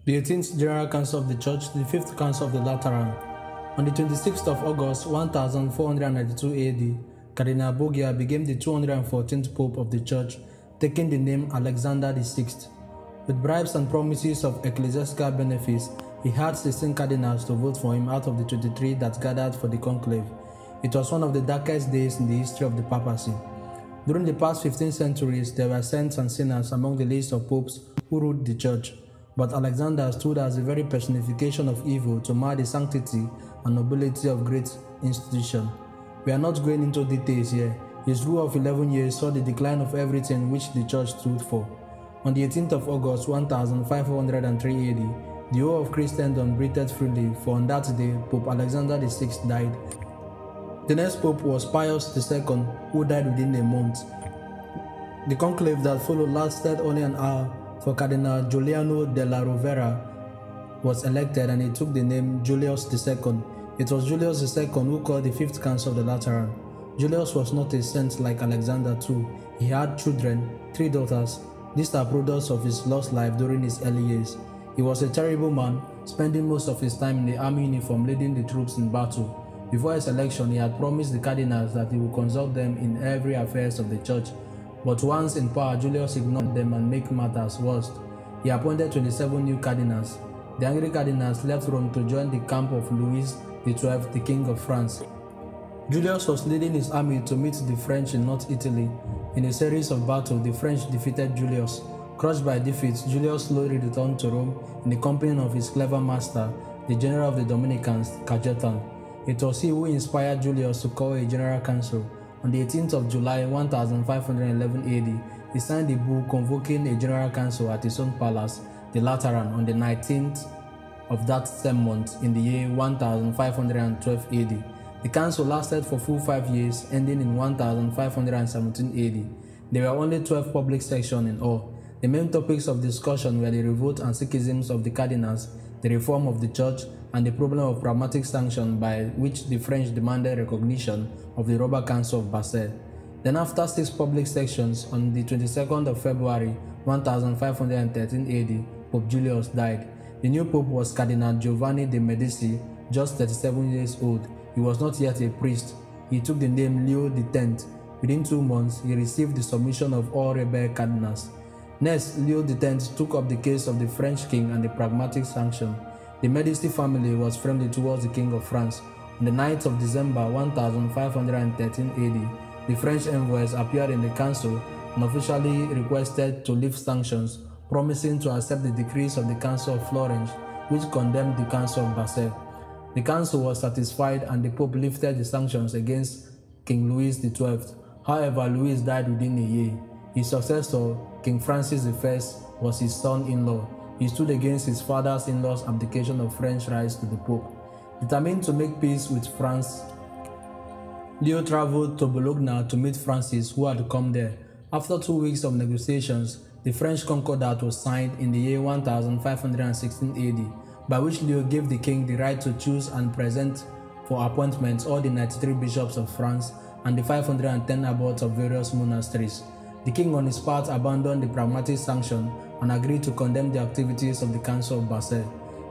The 18th General Council of the Church, the 5th Council of the Lateran. On the 26th of August 1492 AD, Cardinal Borgia became the 214th Pope of the Church, taking the name Alexander VI. With bribes and promises of ecclesiastical benefits, he had 16 cardinals to vote for him out of the 23 that gathered for the conclave. It was one of the darkest days in the history of the papacy. During the past 15 centuries, there were saints and sinners among the list of popes who ruled the church, but Alexander stood as the very personification of evil to mar the sanctity and nobility of great institution. We are not going into details here. His rule of 11 years saw the decline of everything which the church stood for. On the 18th of August 1503 AD, the whole of Christendom breathed freely, for on that day Pope Alexander VI died. The next pope was Pius II, who died within a month. The conclave that followed lasted only an hour, for Cardinal Giuliano della Rovera was elected and he took the name Julius II. It was Julius II who called the 5th Council of the Lateran. Julius was not a saint like Alexander too. He had children, 3 daughters. These are products of his lost life during his early years. He was a terrible man, spending most of his time in the army uniform leading the troops in battle. Before his election, he had promised the cardinals that he would consult them in every affairs of the church. But once in power, Julius ignored them and made matters worse. He appointed 27 new cardinals. The angry cardinals left Rome to join the camp of Louis XII, the King of France. Julius was leading his army to meet the French in North Italy. In a series of battles, the French defeated Julius. Crushed by defeat, Julius slowly returned to Rome in the company of his clever master, the general of the Dominicans, Cajetan. It was he who inspired Julius to call a general council. On the 18th of July 1511 AD, he signed a bull convoking a general council at his own palace, the Lateran, on the 19th of that same month in the year 1512 AD. The council lasted for full 5 years, ending in 1517 AD. There were only 12 public sections in all. The main topics of discussion were the revolt and schisms of the cardinals, the reform of the church, and the problem of pragmatic sanction by which the French demanded recognition of the Robber Council of Basel. Then after 6 public sections, on the 22nd of February 1513 AD, Pope Julius died. The new pope was Cardinal Giovanni de' Medici, just 37 years old. He was not yet a priest. He took the name Leo X. Within 2 months, he received the submission of all rebel cardinals. Next, Leo X took up the case of the French king and the pragmatic sanction. The Medici family was friendly towards the King of France. On the 9th of December 1513 AD, the French envoys appeared in the council and officially requested to lift sanctions, promising to accept the decrees of the Council of Florence, which condemned the Council of Basel. The council was satisfied and the Pope lifted the sanctions against King Louis XII. However, Louis died within a year. His successor, King Francis I, was his son-in-law. He stood against his father-in-law's abdication of French rights to the Pope. Determined to make peace with France, Leo traveled to Bologna to meet Francis, who had come there. After 2 weeks of negotiations, the French Concordat was signed in the year 1516 AD, by which Leo gave the king the right to choose and present for appointments all the 93 bishops of France and the 510 abbots of various monasteries. The king on his part abandoned the pragmatic sanction and agreed to condemn the activities of the Council of Basel.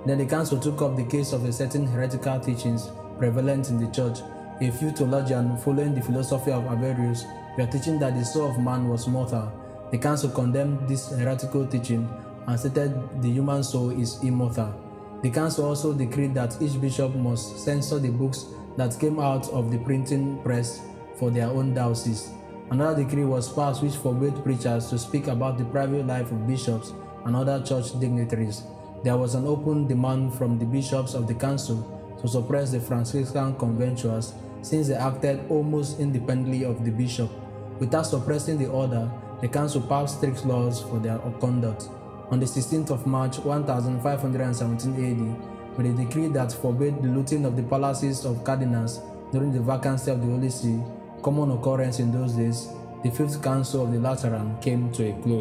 Then the council took up the case of a certain heretical teachings prevalent in the church. A few theologians, following the philosophy of Averroes, were teaching that the soul of man was mortal. The council condemned this heretical teaching and stated the human soul is immortal. The council also decreed that each bishop must censor the books that came out of the printing press for their own diocese. Another decree was passed which forbade preachers to speak about the private life of bishops and other church dignitaries. There was an open demand from the bishops of the council to suppress the Franciscan conventuals, since they acted almost independently of the bishop. Without suppressing the order, the council passed strict laws for their conduct. On the 16th of March 1517 AD, with a decree that forbade the looting of the palaces of cardinals during the vacancy of the Holy See, common occurrence in those days, the 5th Council of the Lateran came to a close.